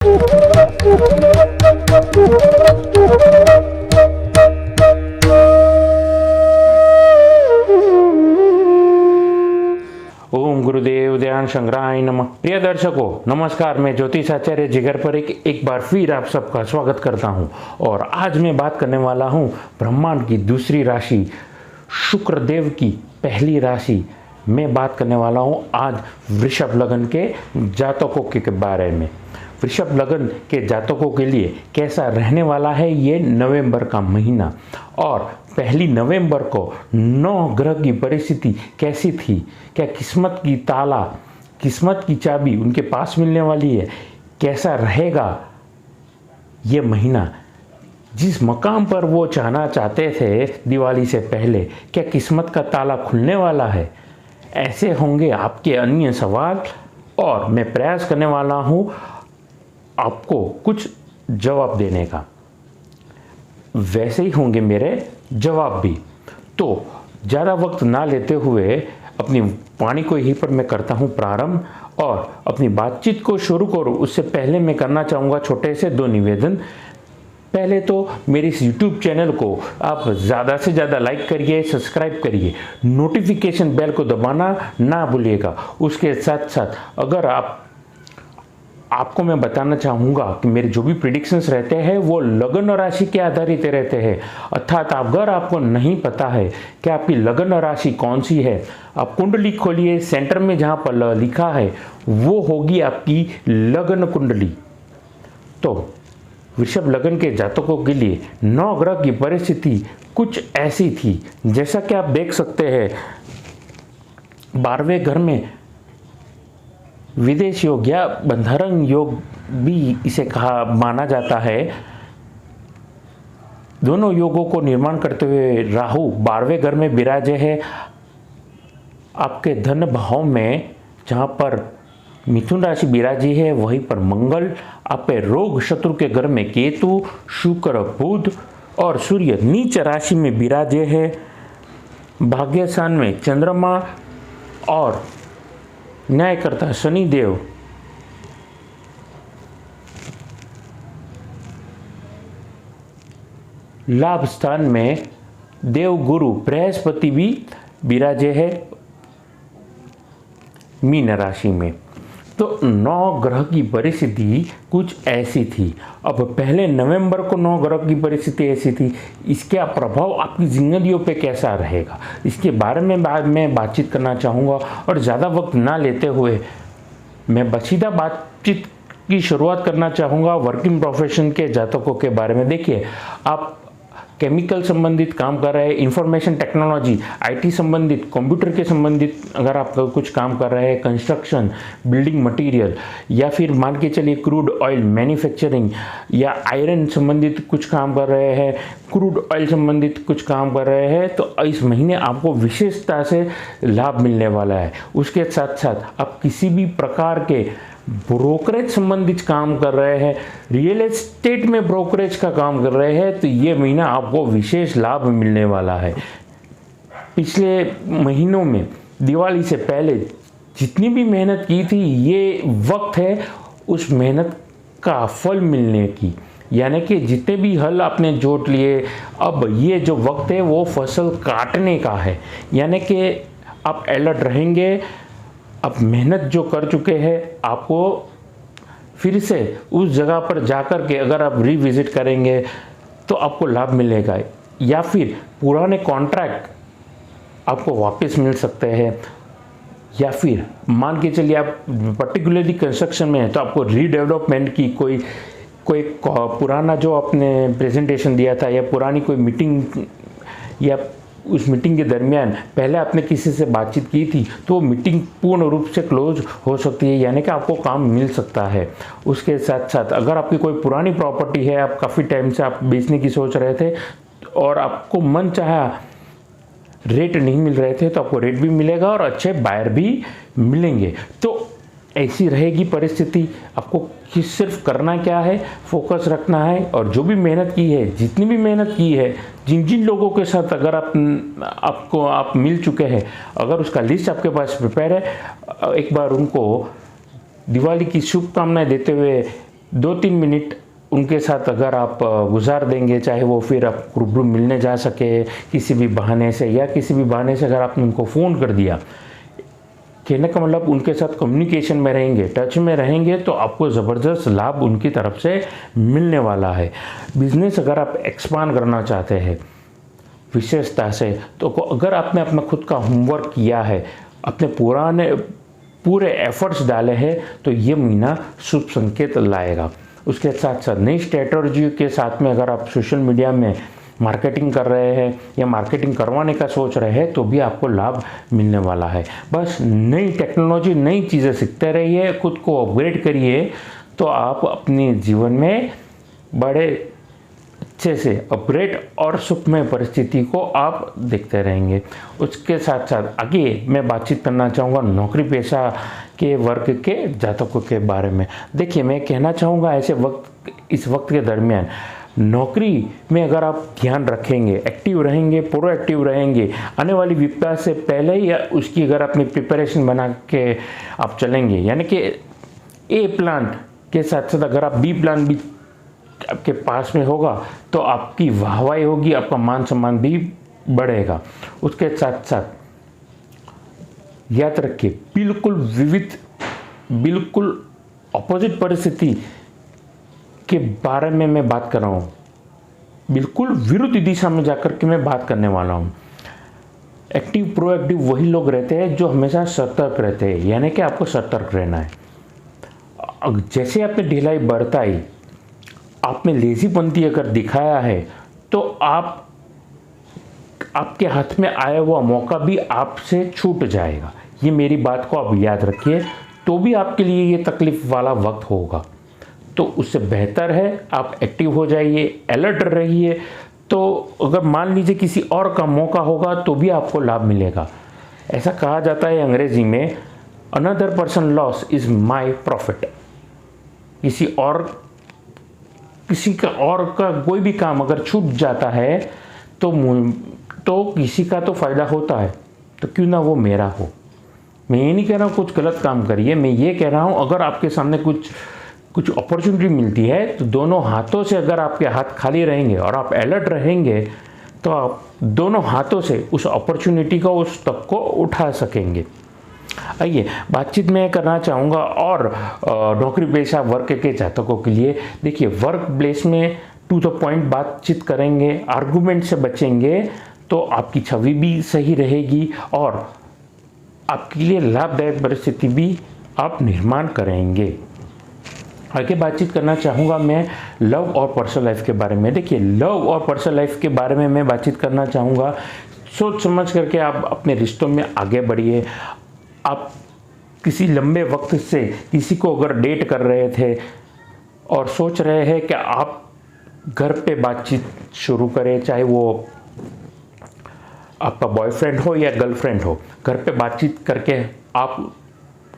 ओम गुरुदेव ध्यान संग्रहाय नमः। प्रिय दर्शकों नमस्कार, मैं ज्योतिषाचार्य जिगर पर एक बार फिर आप सबका स्वागत करता हूं। और आज मैं बात करने वाला हूं ब्रह्मांड की दूसरी राशि शुक्र देव की पहली राशि। मैं बात करने वाला हूं आज वृषभ लग्न के जातकों के बारे में। वृषभ लग्न के जातकों के लिए कैसा रहने वाला है ये नवंबर का महीना, और पहली नवंबर को 9 ग्रह की परिस्थिति कैसी थी, क्या किस्मत की ताला, किस्मत की चाबी उनके पास मिलने वाली है, कैसा रहेगा ये महीना, जिस मकाम पर वो जाना चाहते थे दिवाली से पहले, क्या किस्मत का ताला खुलने वाला है। ऐसे होंगे आपके अन्य सवाल, और मैं प्रयास करने वाला हूँ आपको कुछ जवाब देने का। वैसे ही होंगे मेरे जवाब भी। तो ज़्यादा वक्त ना लेते हुए अपनी वाणी को यहीं पर मैं करता हूँ प्रारंभ, और अपनी बातचीत को शुरू करूँ उससे पहले मैं करना चाहूँगा छोटे से 2 निवेदन। पहले तो मेरे इस YouTube चैनल को आप ज़्यादा से ज़्यादा लाइक करिए, सब्सक्राइब करिए, नोटिफिकेशन बेल को दबाना ना भूलिएगा। उसके साथ साथ अगर आपको मैं बताना चाहूँगा कि मेरे जो भी प्रिडिक्शंस रहते हैं वो लग्न राशि के आधारित रहते हैं। अर्थात अगर आपको नहीं पता है कि आपकी लग्न राशि कौन सी है, आप कुंडली खोलिए, सेंटर में जहाँ पर लिखा है वो होगी आपकी लग्न कुंडली। तो वृषभ लग्न के जातकों के लिए 9 ग्रह की परिस्थिति कुछ ऐसी थी, जैसा कि आप देख सकते हैं 12वें घर में विदेश योग या बंधन योग भी इसे कहा माना जाता है। दोनों योगों को निर्माण करते हुए राहु 12वें घर में विराजे है आपके धन भाव में, जहाँ पर मिथुन राशि विराजी है वहीं पर मंगल, आपके रोग शत्रु के घर में केतु, शुक्र, बुध और सूर्य नीच राशि में विराजे है। भाग्य स्थान में चंद्रमा और न्यायकर्ता शनि देव लाभ स्थान में देव गुरु बृहस्पति भी विराजे है मीन राशि में। तो 9 ग्रह की परिस्थिति कुछ ऐसी थी। अब पहले नवंबर को 9 ग्रह की परिस्थिति ऐसी थी, इसका प्रभाव आपकी जिंदगियों पे कैसा रहेगा इसके बारे में बाद में बातचीत करना चाहूँगा। और ज़्यादा वक्त ना लेते हुए मैं बसीदा बातचीत की शुरुआत करना चाहूँगा वर्किंग प्रोफेशन के जातकों के बारे में। देखिए, आप केमिकल संबंधित काम कर रहे हैं, इंफॉर्मेशन टेक्नोलॉजी, आईटी संबंधित, कंप्यूटर के संबंधित अगर आप कुछ काम कर रहे हैं, कंस्ट्रक्शन, बिल्डिंग मटेरियल, या फिर मान के चलिए क्रूड ऑयल मैन्युफैक्चरिंग या आयरन संबंधित कुछ काम कर रहे हैं, क्रूड ऑयल संबंधित कुछ काम कर रहे हैं, तो इस महीने आपको विशेषता से लाभ मिलने वाला है। उसके साथ साथ आप किसी भी प्रकार के ब्रोकरेज संबंधित काम कर रहे हैं, रियल एस्टेट में ब्रोकरेज का काम कर रहे हैं, तो ये महीना आपको विशेष लाभ मिलने वाला है। पिछले महीनों में दिवाली से पहले जितनी भी मेहनत की थी, ये वक्त है उस मेहनत का फल मिलने की। यानी कि जितने भी हल आपने जोत लिए, अब ये जो वक्त है वो फसल काटने का है। यानी कि आप अलर्ट रहेंगे, आप मेहनत जो कर चुके हैं आपको फिर से उस जगह पर जाकर के अगर आप रिविजिट करेंगे तो आपको लाभ मिलेगा, या फिर पुराने कॉन्ट्रैक्ट आपको वापस मिल सकते हैं, या फिर मान के चलिए आप पर्टिकुलरली कंस्ट्रक्शन में है तो आपको रीडेवलपमेंट की कोई पुराना जो आपने प्रेजेंटेशन दिया था या पुरानी कोई मीटिंग, या उस मीटिंग के दरमियान पहले आपने किसी से बातचीत की थी तो वो मीटिंग पूर्ण रूप से क्लोज हो सकती है, यानी कि आपको काम मिल सकता है। उसके साथ साथ अगर आपकी कोई पुरानी प्रॉपर्टी है, आप काफ़ी टाइम से आप बेचने की सोच रहे थे और आपको मन चाहा रेट नहीं मिल रहे थे, तो आपको रेट भी मिलेगा और अच्छे बायर भी मिलेंगे। तो ऐसी रहेगी परिस्थिति। आपको सिर्फ करना क्या है, फोकस रखना है, और जो भी मेहनत की है, जितनी भी मेहनत की है, जिन जिन लोगों के साथ अगर आप मिल चुके हैं, अगर उसका लिस्ट आपके पास प्रिपेयर है, एक बार उनको दिवाली की शुभकामनाएं देते हुए 2-3 मिनट उनके साथ अगर आप गुजार देंगे, चाहे वो फिर आप रूबरू मिलने जा सके किसी भी बहाने से, या किसी भी बहाने से अगर आपने उनको फ़ोन कर दिया, कहने का मतलब उनके साथ कम्युनिकेशन में रहेंगे, टच में रहेंगे, तो आपको ज़बरदस्त लाभ उनकी तरफ से मिलने वाला है। बिजनेस अगर आप एक्सपांड करना चाहते हैं विशेषता से, तो अगर आपने अपना खुद का होमवर्क किया है, अपने पूरे एफर्ट्स डाले हैं, तो ये महीना शुभ संकेत लाएगा। उसके साथ साथ नई स्ट्रेटजी के साथ में अगर आप सोशल मीडिया में मार्केटिंग कर रहे हैं या मार्केटिंग करवाने का सोच रहे हैं, तो भी आपको लाभ मिलने वाला है। बस नई टेक्नोलॉजी, नई चीज़ें सीखते रहिए, खुद को अपग्रेड करिए, तो आप अपने जीवन में बड़े अच्छे से अपग्रेड और सुखमय परिस्थिति को आप देखते रहेंगे। उसके साथ साथ आगे मैं बातचीत करना चाहूँगा नौकरी पेशा के वर्ग के जातकों के बारे में। देखिए, मैं कहना चाहूँगा इस वक्त के दरमियान नौकरी में अगर आप ध्यान रखेंगे, एक्टिव रहेंगे, प्रोएक्टिव रहेंगे, आने वाली विपदा से पहले ही उसकी अगर अपनी प्रिपरेशन बना के आप चलेंगे, यानी कि ए प्लान के साथ साथ अगर आप बी प्लान भी आपके पास में होगा, तो आपकी वाहवाही होगी, आपका मान सम्मान भी बढ़ेगा। उसके साथ साथ याद रखिए, बिल्कुल अपोजिट परिस्थिति के बारे में मैं बात कर रहा हूँ, बिल्कुल विरुद्ध दिशा में जाकर के मैं बात करने वाला हूँ। एक्टिव प्रोएक्टिव वही लोग रहते हैं जो हमेशा सतर्क रहते हैं, यानी कि आपको सतर्क रहना है। जैसे आपने ढिलाई बरताई, आपने लेजीपंथी अगर दिखाया है, तो आपके हाथ में आया हुआ मौका भी आपसे छूट जाएगा। ये मेरी बात को आप याद रखिए, तो भी आपके लिए ये तकलीफ वाला वक्त होगा। तो उससे बेहतर है आप एक्टिव हो जाइए, अलर्ट रहिए। तो अगर मान लीजिए किसी और का मौका होगा, तो भी आपको लाभ मिलेगा। ऐसा कहा जाता है अंग्रेजी में, another person loss is my profit. किसी का कोई भी काम अगर छूट जाता है, तो किसी का तो फायदा होता है, तो क्यों ना वो मेरा हो। मैं ये नहीं कह रहा हूँ कुछ गलत काम करिए, मैं ये कह रहा हूँ अगर आपके सामने कुछ अपॉर्चुनिटी मिलती है, तो दोनों हाथों से अगर आपके हाथ खाली रहेंगे और आप अलर्ट रहेंगे, तो आप दोनों हाथों से उस अपॉर्चुनिटी को, उस तक को उठा सकेंगे। आइए बातचीत में करना चाहूँगा और नौकरी पेशा वर्ग के जातकों के लिए। देखिए, वर्क प्लेस में टू द पॉइंट बातचीत करेंगे, आर्गुमेंट से बचेंगे, तो आपकी छवि भी सही रहेगी और आपके लिए लाभदायक परिस्थिति भी आप निर्माण करेंगे। आगे बातचीत करना चाहूँगा मैं लव और पर्सनल लाइफ के बारे में। देखिए, लव और पर्सनल लाइफ के बारे में मैं बातचीत करना चाहूँगा। सोच समझ करके आप अपने रिश्तों में आगे बढ़िए। आप किसी लंबे वक्त से किसी को अगर डेट कर रहे थे और सोच रहे हैं कि आप घर पे बातचीत शुरू करें, चाहे वो आपका बॉयफ्रेंड हो या गर्लफ्रेंड हो, घर पे बातचीत करके आप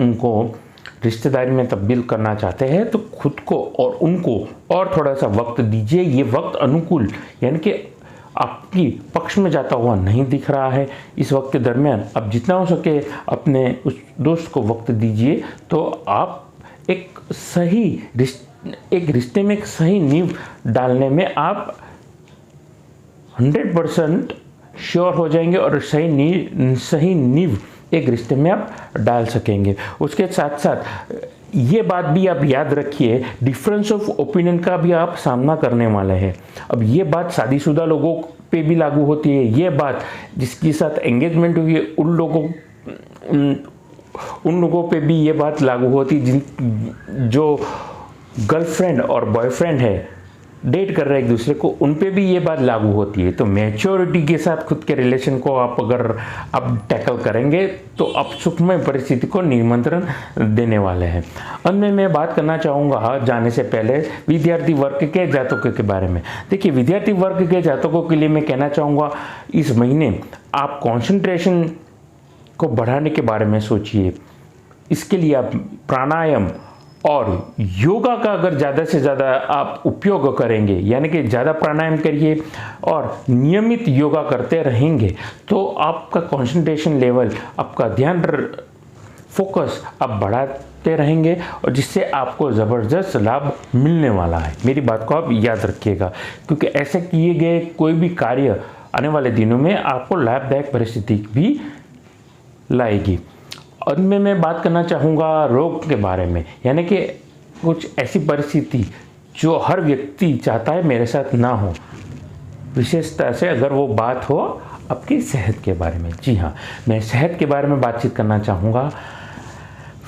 उनको रिश्तेदारी में तब्दील करना चाहते हैं, तो खुद को और उनको और थोड़ा सा वक्त दीजिए। ये वक्त अनुकूल, यानी कि आपकी पक्ष में जाता हुआ नहीं दिख रहा है। इस वक्त के दरमियान आप जितना हो सके अपने उस दोस्त को वक्त दीजिए, तो आप एक रिश्ते में एक सही नींव डालने में आप 100% श्योर हो जाएंगे और सही नींव एक रिश्ते में आप डाल सकेंगे। उसके साथ साथ ये बात भी आप याद रखिए, डिफरेंस ऑफ ओपिनियन का भी आप सामना करने वाले हैं। अब ये बात शादीशुदा लोगों पे भी लागू होती है, ये बात जिसके साथ एंगेजमेंट हुई है उन लोगों पे भी ये बात लागू होती है, जो गर्लफ्रेंड और बॉयफ्रेंड है, डेट कर रहे हैं एक दूसरे को, उन पे भी ये बात लागू होती है। तो मैच्योरिटी के साथ खुद के रिलेशन को अगर आप टैकल करेंगे, तो आप सुखमय परिस्थिति को निमंत्रण देने वाले हैं। अब मैं बात करना चाहूँगा जाने से पहले विद्यार्थी वर्ग के जातकों के बारे में। देखिए, विद्यार्थी वर्ग के जातकों के लिए मैं कहना चाहूँगा, इस महीने आप कॉन्सेंट्रेशन को बढ़ाने के बारे में सोचिए। इसके लिए आप प्राणायाम और योगा का अगर ज़्यादा से ज़्यादा आप उपयोग करेंगे, यानी कि ज़्यादा प्राणायाम करिए और नियमित योगा करते रहेंगे, तो आपका कंसंट्रेशन लेवल, आपका ध्यान फोकस आप करते रहेंगे और जिससे आपको ज़बरदस्त लाभ मिलने वाला है। मेरी बात को आप याद रखिएगा, क्योंकि ऐसे किए गए कोई भी कार्य आने वाले दिनों में आपको लाभदायक परिस्थिति भी लाएगी। अंत में मैं बात करना चाहूँगा रोग के बारे में, यानी कि कुछ ऐसी परिस्थिति जो हर व्यक्ति चाहता है मेरे साथ ना हो, विशेषता से अगर वो बात हो आपकी सेहत के बारे में। जी हाँ, मैं सेहत के बारे में बातचीत करना चाहूँगा।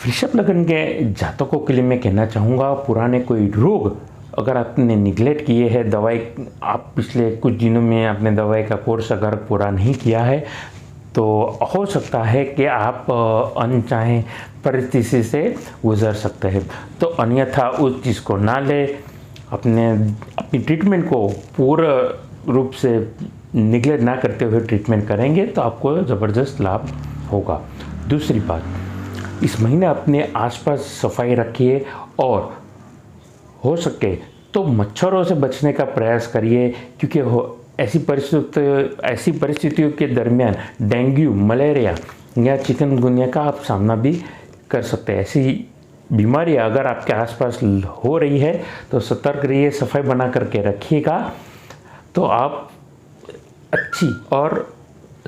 वृषभ लग्न के जातकों के लिए मैं कहना चाहूँगा, पुराने कोई रोग अगर आपने निगलेक्ट किए हैं, दवाई आप पिछले कुछ दिनों में आपने दवाई का कोर्स अगर पूरा नहीं किया है, तो हो सकता है कि आप अनचाहे परिस्थिति से गुजर सकते हैं। तो अन्यथा उस चीज़ को ना ले, अपनी ट्रीटमेंट को पूरा रूप से निगलेक्ट ना करते हुए ट्रीटमेंट करेंगे तो आपको ज़बरदस्त लाभ होगा। दूसरी बात, इस महीने अपने आसपास सफाई रखिए और हो सके तो मच्छरों से बचने का प्रयास करिए, क्योंकि ऐसी परिस्थितियों के दरमियान डेंगू, मलेरिया या चिकनगुनिया का आप सामना भी कर सकते हैं। ऐसी बीमारियां अगर आपके आसपास हो रही है तो सतर्क रहिए, सफाई बना करके रखिएगा, तो आप अच्छी और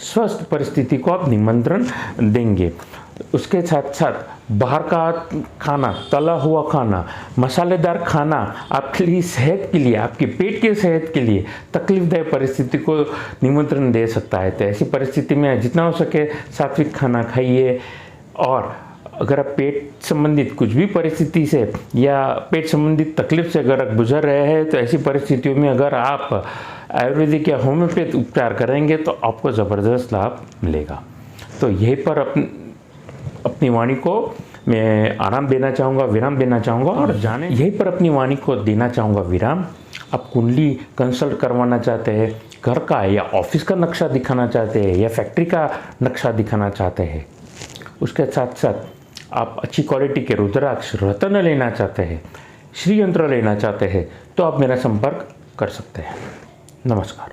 स्वस्थ परिस्थिति को आप निमंत्रण देंगे। उसके साथ साथ बाहर का खाना, तला हुआ खाना, मसालेदार खाना आपके लिए सेहत के लिए, आपके पेट की सेहत के लिए तकलीफदायक परिस्थिति को निमंत्रण दे सकता है। तो ऐसी परिस्थिति में जितना हो सके सात्विक खाना खाइए। और अगर आप पेट संबंधित कुछ भी परिस्थिति से या पेट संबंधित तकलीफ से अगर आप गुजर रहे हैं, तो ऐसी परिस्थितियों में अगर आप आयुर्वेदिक या होम्योपैथ उपचार करेंगे तो आपको ज़बरदस्त लाभ मिलेगा। तो यहीं पर अपनी वाणी को मैं आराम देना चाहूँगा, विराम देना चाहूँगा और यहीं पर अपनी वाणी को देना चाहूँगा विराम। आप कुंडली कंसल्ट करवाना चाहते हैं, घर का या ऑफिस का नक्शा दिखाना चाहते हैं या फैक्ट्री का नक्शा दिखाना चाहते हैं, उसके साथ साथ आप अच्छी क्वालिटी के रुद्राक्ष रत्न लेना चाहते हैं, श्री यंत्र लेना चाहते हैं, तो आप मेरा संपर्क कर सकते हैं। नमस्कार।